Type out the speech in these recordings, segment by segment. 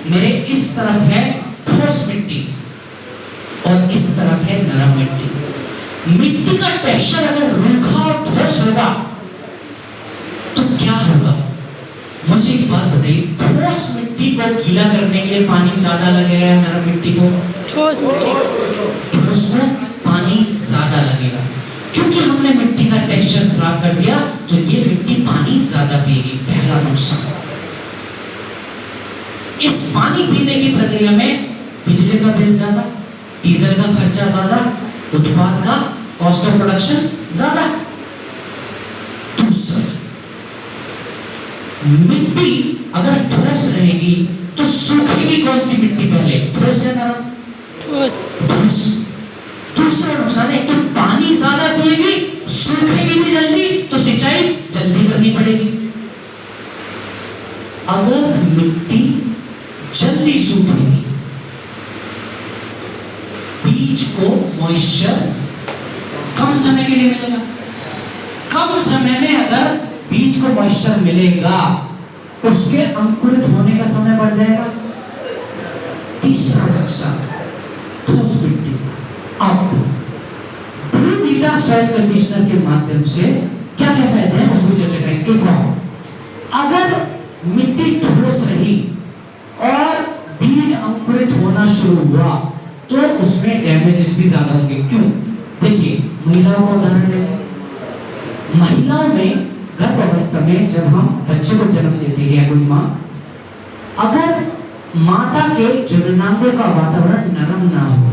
मेरे इस तरफ है ठोस मिट्टी और इस तरफ है नरम मिट्टी। मिट्टी का टेक्सचर अगर रूखा और ठोस होगा तो क्या होगा? मुझे एक बात बताइए, ठोस मिट्टी को गीला करने के लिए पानी ज्यादा लगेगा या नरम मिट्टी को? ठोस मिट्टी। ठोस को पानी ज्यादा लगेगा, क्योंकि हमने मिट्टी का टेक्सचर खराब कर दिया तो ये मिट्टी पानी ज्यादा पिएगी। पहला नुकसान। इस पानी पीने की प्रक्रिया में बिजली का बिल ज्यादा, डीजल का खर्चा ज्यादा, उत्पाद का कॉस्ट ऑफ प्रोडक्शन ज्यादा। दूसरा, मिट्टी अगर ठोस रहेगी तो सूखेगी कौन सी मिट्टी पहले, ठोस या नरम? ठोस। दूसरा नुकसान है, तो पानी ज्यादा पिएगी, सूखेगी भी जल्दी, तो सिंचाई जल्दी करनी पड़ेगी। अगर मिट्टी जल्दी सूखेगी, बीज को मॉइस्चर कम समय के लिए मिलेगा। कम समय में अगर बीज को मॉइस्चर मिलेगा, उसके अंकुरित होने का समय बढ़ जाएगा। तीसरा नुकसान, ठोस मिट्टी। अब ब्लू वीटा सॉइल कंडीशनर के माध्यम से क्या क्या फायदे हैं उसमें चर्चा करेंगे। एक और, अगर मिट्टी ठोस रही और बीज अंकुरित होना शुरू हुआ तो उसमें डैमेजेस भी ज्यादा होंगे। क्यों? देखिए, महिलाओं का उदाहरण लें। महिलाओं में गर्भ अवस्था में जब हम बच्चे को जन्म देते हैं कोई माँ, अगर माता के जननांगों का वातावरण नरम ना हो,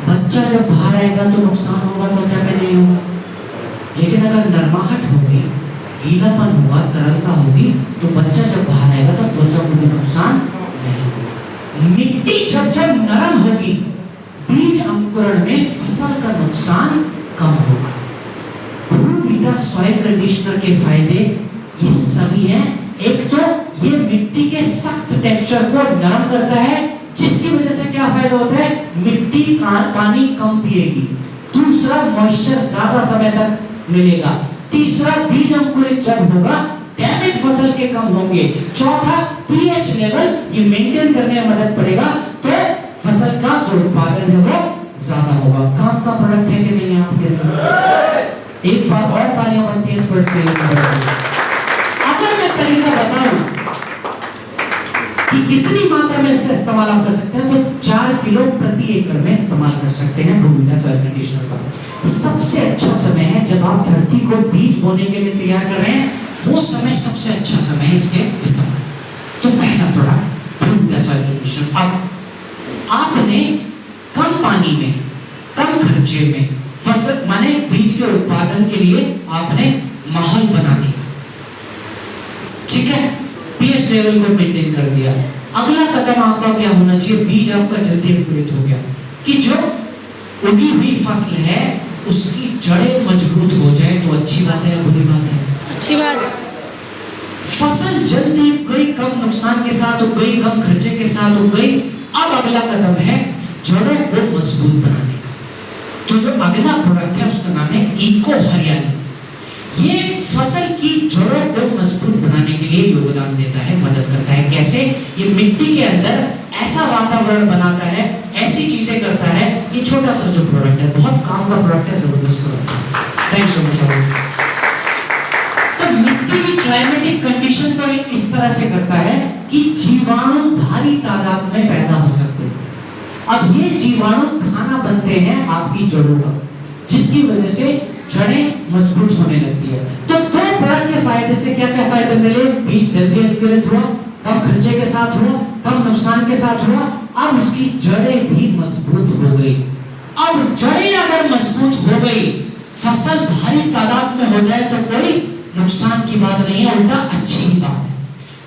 बच्चा जब बाहर आएगा तो नुकसान होगा, त्वचा पे नहीं होगा। लेकिन अगर नरमाहट होगी, गीलापन होगा, तरलता होगी, तो बच्चा जब बाहर आएगा तो त्वचा को भी नुकसान नहीं होगा। मिट्टी जब जब नरम होगी, बीज अंकुरण में फसल का नुकसान कम होगा। ब्लू वीटा सॉइल कंडीशनर के फायदे ये सभी हैं। एक तो ये मिट्टी के सख्त टेक्सचर को नरम करता है, जिसकी वजह से क्या फायदा होता है? मिट्टी का पानी कम पिएगी। दूसरा, मॉइस्चर ज्यादा समय तक मिलेगा। तीसरा, बीज अंकुरित जब होगा, डैमेज फसल के कम होंगे। चौथा, पीएच लेवल ये मेंटेन करने में मदद पड़ेगा, तो फसल का जो उत्पादन है वो ज्यादा होगा। काम का प्रोडक्ट है कि नहीं आपके लिए? एक बार और तालियां बनती है इस प्रोडक्ट के लिए। अगर मैं तरीका बताऊं कि कितनी मात्रा में इसका इस्तेमाल आप कर सकते हैं, तो 4 किलो प्रति एकड़ में इस्तेमाल कर सकते हैं ब्लू वीटा सॉइल कंडीशनर का। सबसे अच्छा समय है जब आप धरती को बीज बोने के लिए तैयार कर रहे हैं, वो समय सबसे अच्छा समय है इसके इस्तेमाल। तो पहला product blue Vita soil conditioner. अब आपने कम पानी में, कम खर्चे में फसल माने बीज के उत्पादन के लिए आपने माहौल बना दिया, ठीक है, पीएच लेवल को मेंटेन कर दिया। अगला कदम आपका क्या होना चाहिए? बीज आपका जल्दी अंकुरित हो गया कि जो उगी हुई फसल है उसकी जड़ें मजबूत हो जाए, तो अच्छी बात है या बुरी बात है? अच्छी बात। फसल जल्दी उग गई, कम नुकसान के साथ उग गई, कम खर्चे के साथ उग गई। अब अगला कदम है जड़ों को मजबूत बनाने का। तो जो अगला प्रोडक्ट है उसका नाम है इको हरियाली। ये फसल की जड़ों को मजबूत बनाने के लिए योगदान देता है, मदद करता है। कैसे? ये मिट्टी के अंदर ऐसा वातावरण बनाता है, ऐसी चीजें करता है। ये छोटा सा जो प्रोडक्ट है, बहुत काम का प्रोडक्ट है, जबरदस्त प्रोडक्ट है। Thanks so much. तो मिट्टी की क्लाइमेटिक कंडीशन को इस तरह से करता है कि जीवाणु भारी तादाद में पैदा हो सकते हैं। अब ये जीवाणु खाना बनते हैं आपकी जड़ों का, जिसकी वजह से जड़ें मजबूत होने लगती है। तो दो प्रोडक्ट के फायदे से क्या क्या फायदे मिले? बीज जल्दी अंकुरित हुआ, कम खर्चे के साथ हुआ, कम नुकसान के साथ हुआ। अब उसकी जड़ें भी मजबूत हो गई। अब जड़ें अगर मजबूत हो गई, फसल भारी तादाद में हो जाए तो कोई नुकसान की बात नहीं है, उल्टा अच्छी ही बात है।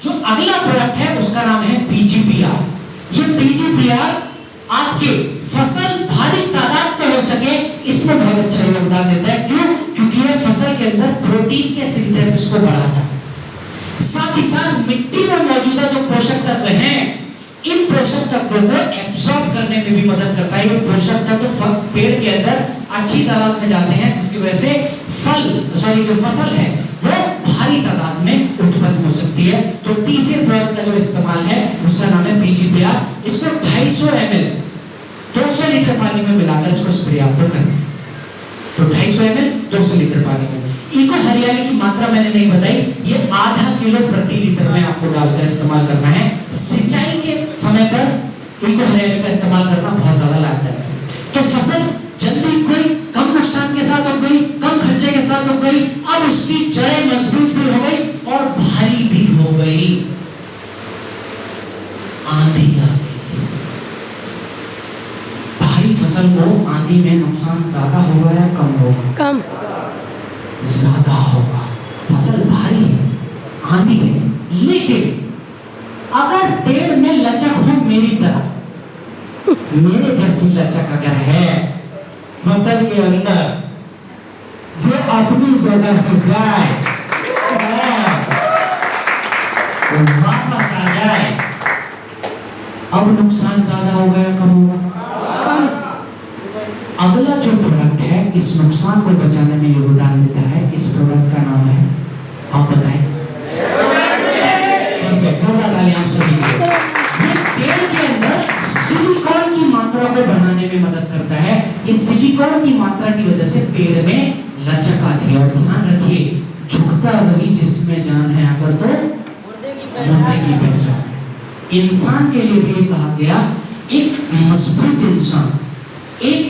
जो अगला प्रोडक्ट है उसका नाम है पीजीपीआर। ये पीजीपीआर आपके फसल भारी तादाद में हो सके इसमें बहुत अच्छा योगदान देता है। क्यों? क्योंकि यह फसल के अंदर प्रोटीन के सिंथेसिस को बढ़ाता है। साथ ही साथ मिट्टी में मौजूदा जो पोषक तत्व हैं, इन पोषक तत्वों को एब्सॉर्ब करने में भी मदद करता है। ये पोषक तत्व पेड़ के अंदर अच्छी तादाद में जाते हैं, जिसकी वजह से जो फसल है वो भारी तादाद में उत्पन्न हो सकती है। तो तीसरे प्रोडक्ट का जो इस्तेमाल है उसका नाम है लीजिए आप, इसको 250 ml 200 लीटर पानी में मिलाकर इसको स्प्रे आपको करना है। तो 250 ml 200 लीटर पानी में। इको हरियाली की मात्रा मैंने नहीं बताई, ये आधा किलो प्रति लीटर में आपको डालकर इस्तेमाल करना है। सिंचाई के समय पर इको हरियाली का इस्तेमाल करना बहुत ज्यादा लाभदायक है। तो फसल जल्दी उग गई, कम नुकसान के साथ उग गई, कम खर्चे के साथ उग गई, अब उसकी जड़ें मजबूत भी हो गई और भारी भी हो गई। आंधी आ गई, भारी फसल को आंधी में नुकसान ज्यादा होगा या कम होगा? कम। ज्यादा होगा। फसल भारी है, आंधी है, लेकिन अगर पेड़ में लचक हो मेरी तरह, मेरे जैसी लचक अगर है फसल के अंदर, जो अपनी जगह से जाए और वापस आ जाए, अब नुकसान ज्यादा होगा या कम होगा? कम। अगला जो प्रोडक्ट है इस नुकसान को बचाने में योगदान देता है, इस प्रोडक्ट का नाम है, आप बताएं। जोरदार तालियां आप सभी के लिए। ये पेड़ के अंदर सिलिकॉन की मात्रा को बढ़ाने में मदद करता है। ये सिलिकॉन की मात्रा की वजह से पेड़ में लचक आती है। और ध्यान रखिए, झुकता वही जिसमें जान है, अगर तो मुर्दे की पहचान है। इंसान के लिए भी कहा गया, एक मजबूत इंसान, एक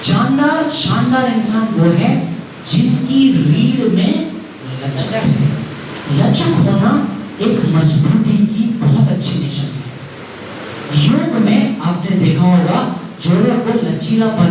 जानदार शानदार इंसान वो है जिनकी रीढ़ में लचक है। लचक होना एक मजबूती की बहुत अच्छी निशानी है। योग में आपने देखा होगा, जोड़ों को लचीला